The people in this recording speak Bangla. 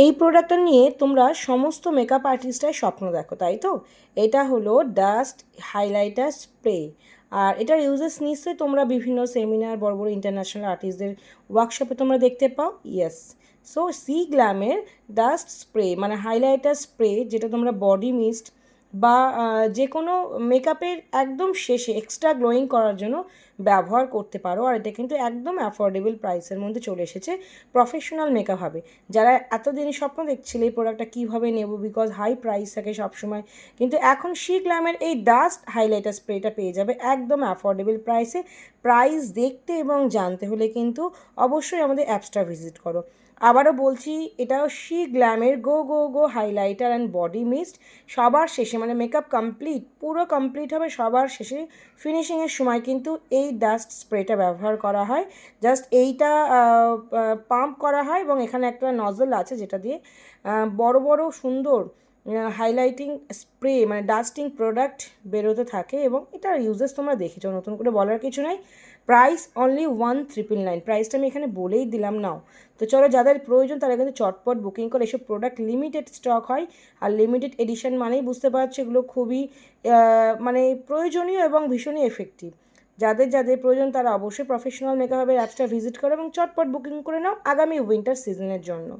এই প্রোডাক্টটা নিয়ে তোমরা সমস্ত মেকআপ আর্টিস্টরাই স্বপ্ন দেখো, তাই তো? এটা হলো ডাস্ট হাইলাইটার স্প্রে। আর এটার ইউজেস নিশ্চয়ই তোমরা বিভিন্ন সেমিনার, বড় বড় ইন্টারন্যাশনাল আর্টিস্টদের ওয়ার্কশপে তোমরা দেখতে পাও। ইয়েস। সো সি গ্ল্যামের ডাস্ট স্প্রে মানে হাইলাইটার স্প্রে, যেটা তোমরা বডি মিস্ট বা যে কোনো মেকআপের একদম শেষে এক্সট্রা গ্লোয়িং করার জন্য ব্যবহার করতে পারো। আর এটা কিন্তু একদম অ্যাফোর্ডেবল প্রাইসের মধ্যে চলে এসেছে। প্রফেশনাল মেকআপ হবে। যারা এতদিন স্বপ্ন দেখছিল এই প্রোডাক্টটা কীভাবে নেব, বিকজ হাই প্রাইস থাকে সবসময়, কিন্তু এখন শি গ্ল্যামের এই ডাস্ট হাইলাইটার স্প্রেটা পেয়ে যাবে একদম অ্যাফোর্ডেবল প্রাইসে। প্রাইস দেখতে এবং জানতে হলে কিন্তু অবশ্যই আমাদের অ্যাপসটা ভিজিট করো। আবারও বলছি, এটাও শি গ্ল্যামের go go go highlighter and body mist. সবার শেষে মানে মেকআপ কমপ্লিট, পুরো কমপ্লিট হবে, সবার শেষে ফিনিশিংয়ের সময় কিন্তু এই ডাস্ট স্প্রেটা ব্যবহার করা হয়। জাস্ট এইটা পাম্প করা হয় এবং এখানে একটা নজল আছে যেটা দিয়ে বড় বড় সুন্দর হাইলাইটিং স্প্রে মানে ডাস্টিং প্রোডাক্ট বেরোতে থাকে। এবং এটার ইউজেস তোমরা দেখেছো, নতুন করে বলার কিছু নাই। Price only 1999। প্রাইসটা আমি এখানে বলেই দিলাম। নাও তো চলো, যাদের প্রয়োজন তারা কিন্তু চটপট বুকিং করে। এসব প্রোডাক্ট লিমিটেড স্টক হয়, আর লিমিটেড এডিশন মানেই বুঝতে পারছো এগুলো খুবই মানে প্রয়োজনীয় এবং ভীষণই এফেক্টিভ। যাদের যাদের প্রয়োজন তারা অবশ্যই প্রফেশনাল মেকআপের অ্যাপসটা ভিজিট করো এবং চটপট বুকিং করে নাও আগামী উইন্টার সিজনের জন্য।